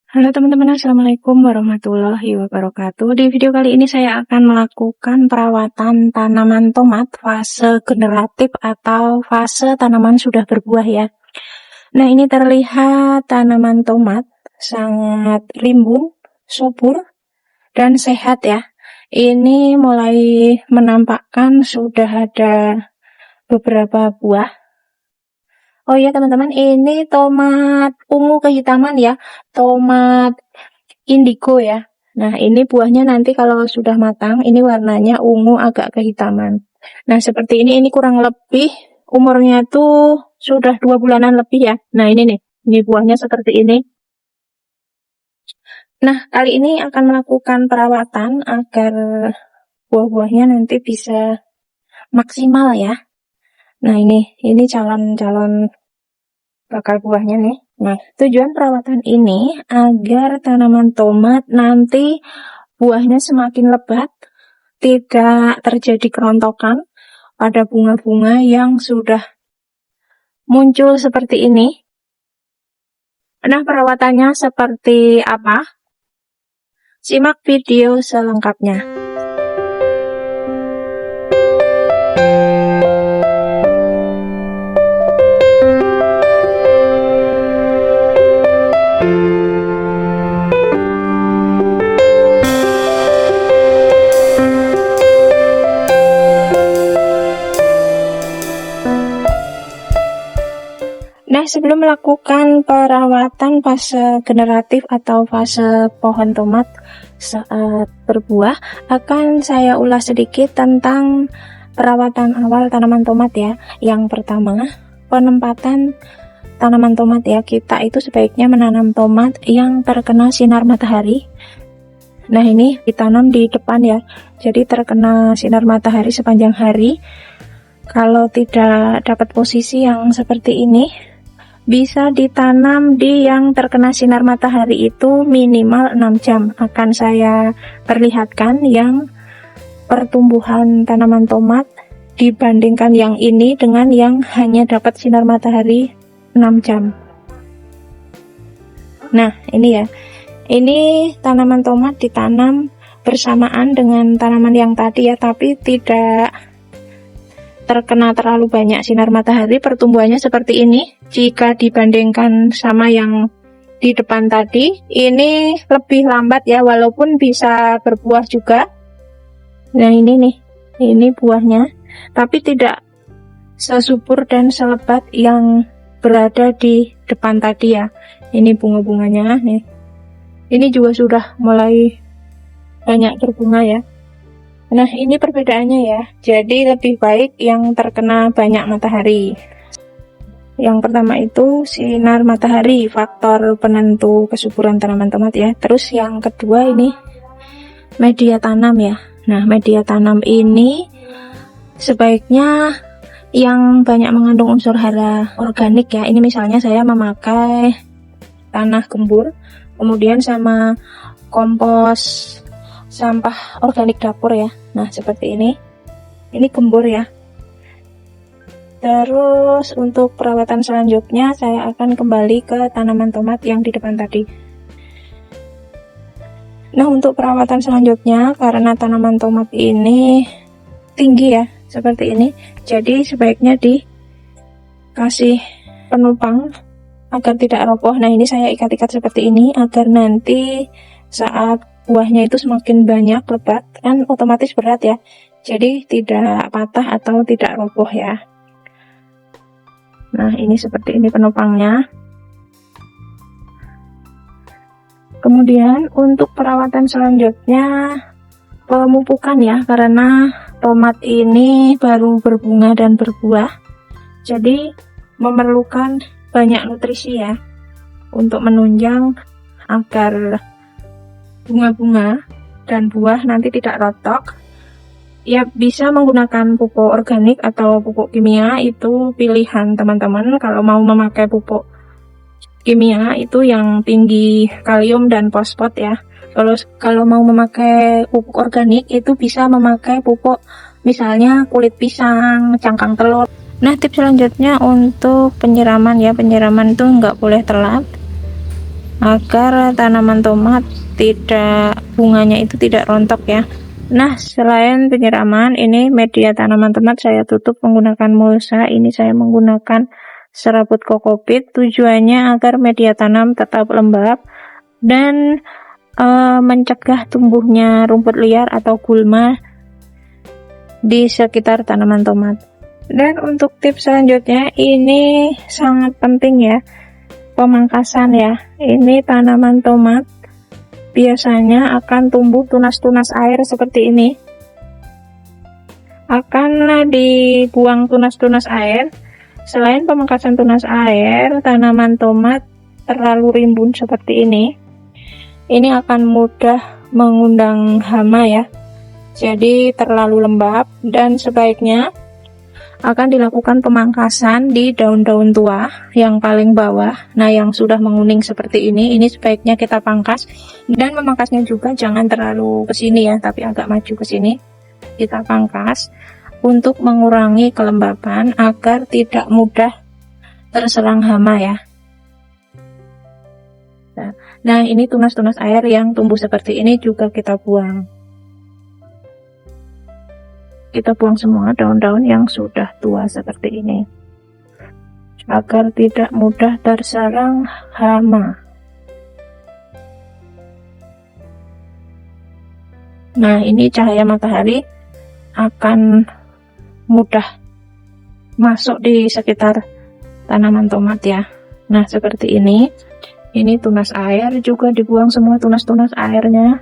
Halo teman-teman, Assalamualaikum warahmatullahi wabarakatuh. Di video kali ini saya akan melakukan perawatan tanaman tomat fase generatif atau fase tanaman sudah berbuah ya. Nah, ini terlihat tanaman tomat sangat rimbun, subur, dan sehat ya. Ini mulai menampakkan sudah ada beberapa buah. Oh iya teman-teman, ini tomat ungu kehitaman ya, tomat indigo ya. Nah, ini buahnya nanti kalau sudah matang, ini warnanya ungu agak kehitaman. Nah, seperti ini kurang lebih umurnya tuh sudah 2 bulanan lebih ya. Nah, ini buahnya seperti ini. Nah, kali ini akan melakukan perawatan agar buah-buahnya nanti bisa maksimal ya. Nah, ini calon-calon bakal buahnya nih. Nah, tujuan perawatan ini agar tanaman tomat nanti buahnya semakin lebat, tidak terjadi kerontokan pada bunga-bunga yang sudah muncul seperti ini. Nah, perawatannya seperti apa? Simak video selengkapnya. Nah, sebelum melakukan perawatan fase generatif atau fase pohon tomat saat berbuah, akan saya ulas sedikit tentang perawatan awal tanaman tomat ya. Yang pertama, penempatan tanaman tomat ya. Kita itu sebaiknya menanam tomat yang terkena sinar matahari. Nah, ini ditanam di depan ya, jadi terkena sinar matahari sepanjang hari. Kalau tidak dapat posisi yang seperti ini, bisa ditanam di yang terkena sinar matahari itu minimal 6 jam. Akan saya perlihatkan yang pertumbuhan tanaman tomat dibandingkan yang ini dengan yang hanya dapat sinar matahari 6 jam. Nah, ini ya. Ini tanaman tomat ditanam bersamaan dengan tanaman yang tadi ya, tapi tidak terkena terlalu banyak sinar matahari. Pertumbuhannya seperti ini. Jika dibandingkan sama yang di depan tadi, ini lebih lambat ya, walaupun bisa berbuah juga. Nah, ini buahnya, tapi tidak sesubur dan selebat yang berada di depan tadi ya. Ini bunga-bunganya nih. Ini juga sudah mulai banyak berbunga ya. Nah, ini perbedaannya ya. Jadi lebih baik yang terkena banyak matahari. Yang pertama itu sinar matahari, faktor penentu kesuburan tanaman tomat ya. Terus yang kedua ini media tanam ya. Nah, media tanam ini sebaiknya yang banyak mengandung unsur hara organik ya. Ini misalnya saya memakai tanah gembur, kemudian sama kompos sampah organik dapur ya. Nah, seperti ini gembur ya. Terus untuk perawatan selanjutnya saya akan kembali ke tanaman tomat yang di depan tadi. Nah, untuk perawatan selanjutnya, karena tanaman tomat ini tinggi ya, seperti ini, jadi sebaiknya dikasih penopang agar tidak roboh. Nah, ini saya ikat-ikat seperti ini agar nanti saat buahnya itu semakin banyak lebat, kan otomatis berat ya, jadi tidak patah atau tidak roboh ya. Nah, ini seperti ini penopangnya. Kemudian untuk perawatan selanjutnya pemupukan ya, karena tomat ini baru berbunga dan berbuah, jadi memerlukan banyak nutrisi ya untuk menunjang agar bunga-bunga dan buah nanti tidak rontok. Ya, bisa menggunakan pupuk organik atau pupuk kimia, itu pilihan teman-teman. Kalau mau memakai pupuk kimia itu yang tinggi kalium dan fosfat ya. Kalau mau memakai pupuk organik itu bisa memakai pupuk misalnya kulit pisang, cangkang telur. Nah, tips selanjutnya untuk penyiraman ya. Penyiraman itu nggak boleh telat. agar tanaman tomat bunganya itu tidak rontok ya. Nah, selain penyiraman, ini media tanaman tomat saya tutup menggunakan mulsa. Ini saya menggunakan serabut kokopit, tujuannya agar media tanam tetap lembab dan mencegah tumbuhnya rumput liar atau gulma di sekitar tanaman tomat. Dan untuk tips selanjutnya, ini sangat penting ya, pemangkasan ya. Ini tanaman tomat biasanya akan tumbuh tunas-tunas air seperti ini. Akan dibuang tunas-tunas air. Selain pemangkasan tunas air, tanaman tomat terlalu rimbun seperti ini akan mudah mengundang hama ya. Jadi terlalu lembab, dan sebaiknya akan dilakukan pemangkasan di daun-daun tua yang paling bawah. Nah, yang sudah menguning seperti ini sebaiknya kita pangkas, dan memangkasnya juga jangan terlalu ke sini ya, tapi agak maju ke sini. Kita pangkas untuk mengurangi kelembapan agar tidak mudah terserang hama ya. Nah, ini tunas-tunas air yang tumbuh seperti ini juga kita buang. Kita buang semua daun-daun yang sudah tua seperti ini agar tidak mudah terserang hama. Nah, ini cahaya matahari akan mudah masuk di sekitar tanaman tomat ya. Nah, seperti ini tunas air juga dibuang semua tunas-tunas airnya.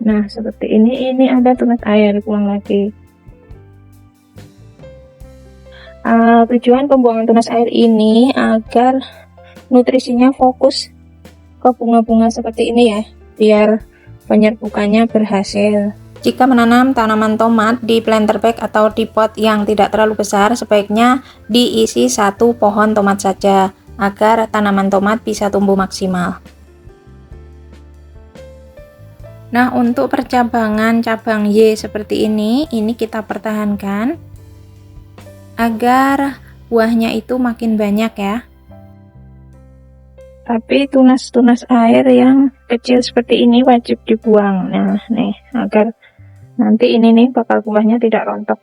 Nah, seperti ini ada tunas air, buang lagi. Tujuan pembuangan tunas air ini agar nutrisinya fokus ke bunga-bunga seperti ini ya, biar penyerbukannya berhasil. Jika menanam tanaman tomat di planter bag atau di pot yang tidak terlalu besar, sebaiknya diisi satu pohon tomat saja agar tanaman tomat bisa tumbuh maksimal. Nah, untuk percabangan cabang Y seperti ini kita pertahankan agar buahnya itu makin banyak ya. Tapi tunas-tunas air yang kecil seperti ini wajib dibuang. Nah, nih, agar nanti ini bakal buahnya tidak rontok.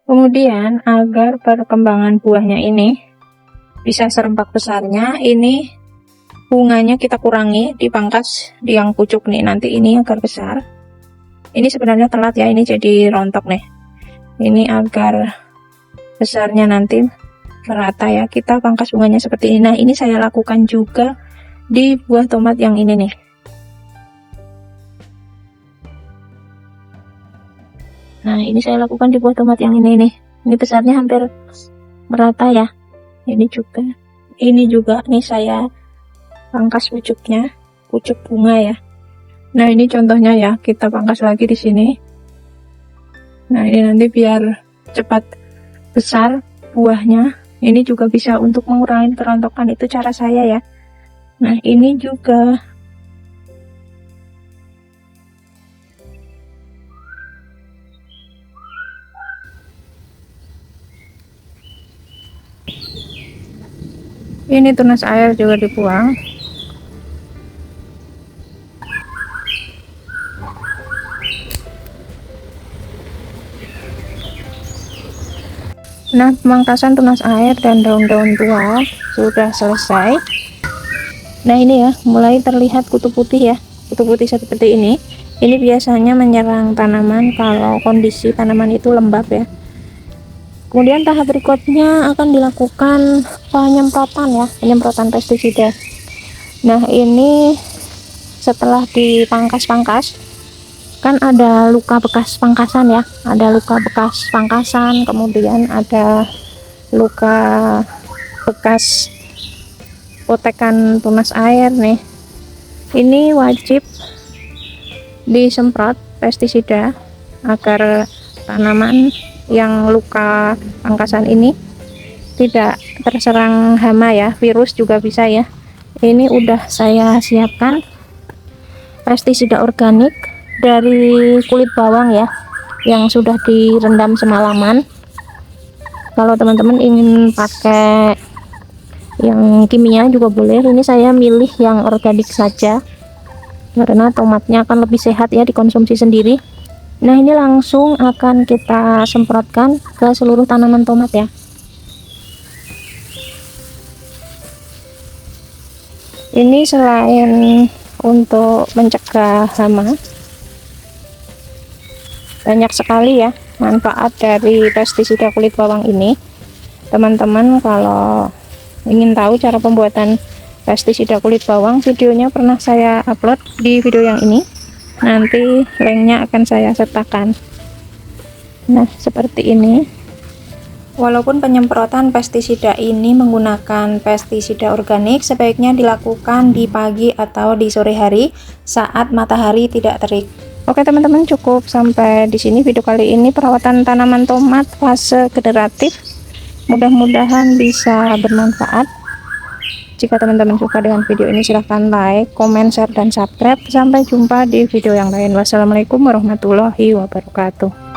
Kemudian agar perkembangan buahnya ini bisa serempak besarnya, ini bunganya kita kurangi, dipangkas di yang pucuk nih, nanti ini agar besar. Ini sebenarnya telat ya, ini jadi rontok nih. Ini agar besarnya nanti merata ya, kita pangkas bunganya seperti ini. Nah, ini saya lakukan juga di buah tomat yang ini nih. Nah, ini saya lakukan di buah tomat yang ini nih. Ini besarnya hampir merata ya. Ini juga nih saya pangkas pucuknya, pucuk bunga ya. Nah, ini contohnya ya, kita pangkas lagi di sini. Nah, ini nanti biar cepat besar buahnya. Ini juga bisa untuk mengurangi kerontokan, itu cara saya ya. Nah, ini juga ini tunas air juga dibuang. Nah, pemangkasan tunas air dan daun-daun tua sudah selesai. Nah, ini ya, mulai terlihat kutu putih ya. Kutu putih seperti ini. Ini biasanya menyerang tanaman kalau kondisi tanaman itu lembab ya. Kemudian tahap berikutnya akan dilakukan penyemprotan ya, penyemprotan pestisida. Nah, ini setelah dipangkas-pangkas, kan ada luka bekas pangkasan ya, ada luka bekas pangkasan, kemudian ada luka bekas potekan tunas air nih. Ini wajib disemprot pestisida agar tanaman yang luka pangkasan ini tidak terserang hama ya, virus juga bisa ya. Ini udah saya siapkan pestisida organik dari kulit bawang ya, yang sudah direndam semalaman. Kalau teman-teman ingin pakai yang kimia juga boleh. Ini saya milih yang organik saja karena tomatnya akan lebih sehat ya dikonsumsi sendiri. Nah, ini langsung akan kita semprotkan ke seluruh tanaman tomat ya. Ini selain untuk mencegah hama, banyak sekali ya manfaat dari pestisida kulit bawang ini. Teman-teman kalau ingin tahu cara pembuatan pestisida kulit bawang, videonya pernah saya upload di video yang ini. Nanti linknya akan saya sertakan. Nah, seperti ini. Walaupun penyemprotan pestisida ini menggunakan pestisida organik, sebaiknya dilakukan di pagi atau di sore hari saat matahari tidak terik. Oke teman-teman, cukup sampai di sini video kali ini perawatan tanaman tomat fase generatif. Mudah-mudahan bisa bermanfaat. Jika teman-teman suka dengan video ini, silahkan like, komen, share, dan subscribe. Sampai jumpa di video yang lain. Wassalamualaikum warahmatullahi wabarakatuh.